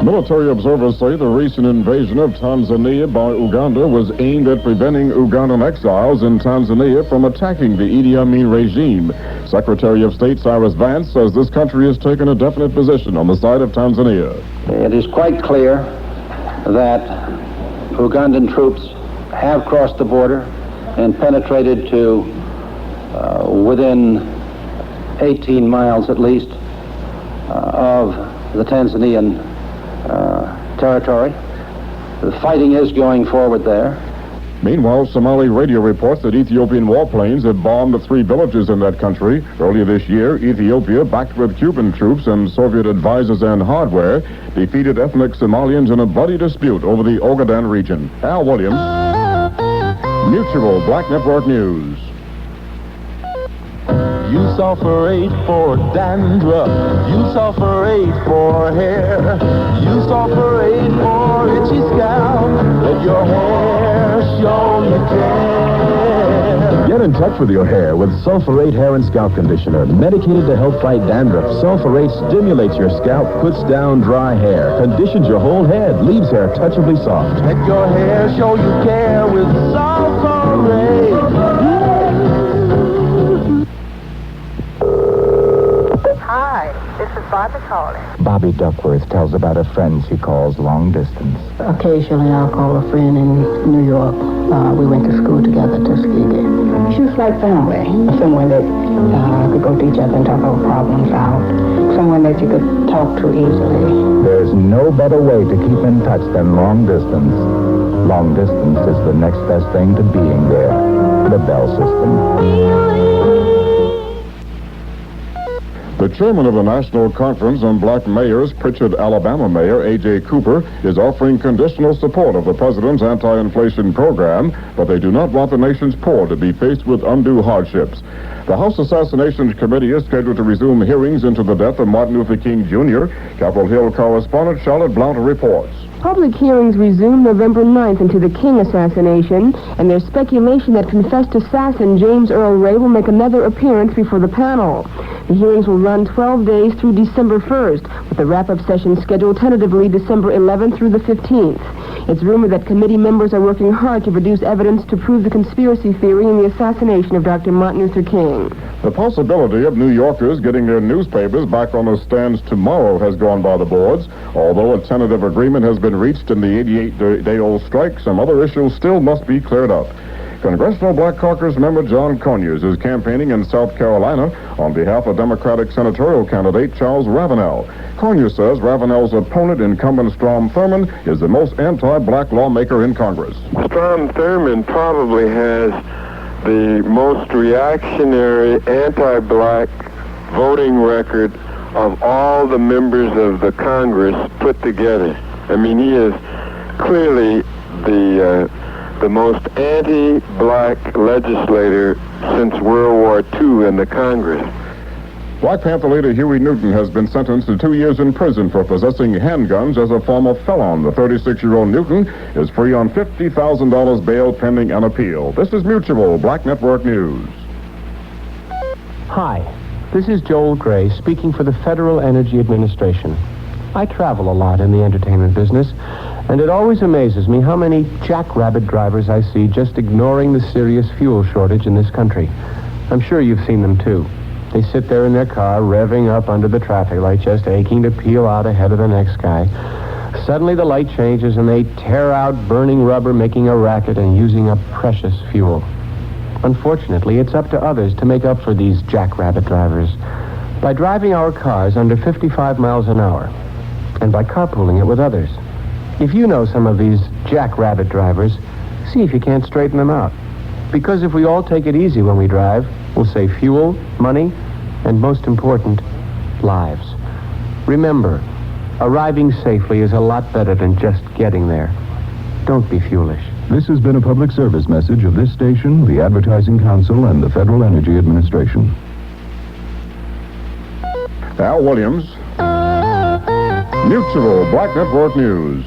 Military observers say the recent invasion of Tanzania by Uganda was aimed at preventing Ugandan exiles in Tanzania from attacking the Idi Amin regime. Secretary of State Cyrus Vance says this country has taken a definite position on the side of Tanzania. It is quite clear that Ugandan troops have crossed the border and penetrated to within 18 miles at least of the Tanzanian territory. The fighting is going forward there. Meanwhile, Somali radio reports that Ethiopian warplanes have bombed 3 villages in that country. Earlier this year, Ethiopia, backed with Cuban troops and Soviet advisors and hardware, defeated ethnic Somalians in a bloody dispute over the Ogaden region. Al Williams, Mutual Black Network News. You sulfurate for dandruff, you sulfurate for hair, you sulfurate for itchy scalp, let your hair show you care. Get in touch with your hair with Sulfurate Hair and Scalp Conditioner. Medicated to help fight dandruff, Sulfurate stimulates your scalp, puts down dry hair, conditions your whole head, leaves hair touchably soft. Let your hair show you care with Sulfurate. Hi, this is Bobby calling. Bobby Duckworth tells about a friend she calls long distance. Occasionally I'll call a friend in New York. We went to school together, Tuskegee. She was like family. Someone that could go to each other and talk our problems out. Someone that you could talk to easily. There's no better way to keep in touch than long distance. Long distance is the next best thing to being there. The Bell System. The chairman of the National Conference on Black Mayors, Pritchard, Alabama Mayor A.J. Cooper, is offering conditional support of the president's anti-inflation program, but they do not want the nation's poor to be faced with undue hardships. The House Assassinations Committee is scheduled to resume hearings into the death of Martin Luther King Jr. Capitol Hill correspondent Charlotte Blount reports. Public hearings resume November 9th into the King assassination, and there's speculation that confessed assassin James Earl Ray will make another appearance before the panel. The hearings will run 12 days through December 1st, with the wrap-up session scheduled tentatively December 11th through the 15th. It's rumored that committee members are working hard to produce evidence to prove the conspiracy theory in the assassination of Dr. Martin Luther King. The possibility of New Yorkers getting their newspapers back on the stands tomorrow has gone by the boards. Although a tentative agreement has been reached in the 88-day-old strike, some other issues still must be cleared up. Congressional Black Caucus member John Conyers is campaigning in South Carolina on behalf of Democratic senatorial candidate Charles Ravenel. Conyers says Ravenel's opponent, incumbent Strom Thurmond, is the most anti-black lawmaker in Congress. Strom Thurmond probably has the most reactionary anti-black voting record of all the members of the Congress put together. I mean, he is clearly the most anti-black legislator since World War II in the Congress. Black Panther leader Huey Newton has been sentenced to 2 years in prison for possessing handguns as a former felon. The 36-year-old Newton is free on $50,000 bail pending an appeal. This is Mutual Black Network News. Hi, this is Joel Gray speaking for the Federal Energy Administration. I travel a lot in the entertainment business, and it always amazes me how many jackrabbit drivers I see just ignoring the serious fuel shortage in this country. I'm sure you've seen them too. They sit there in their car, revving up under the traffic light, just aching to peel out ahead of the next guy. Suddenly the light changes and they tear out burning rubber, making a racket and using up precious fuel. Unfortunately, it's up to others to make up for these jackrabbit drivers by driving our cars under 55 miles an hour and by carpooling it with others. If you know some of these jackrabbit drivers, see if you can't straighten them out. Because if we all take it easy when we drive, we'll save fuel, money, and most important, lives. Remember, arriving safely is a lot better than just getting there. Don't be foolish. This has been a public service message of this station, the Advertising Council, and the Federal Energy Administration. Al Williams, Mutual Black Network News.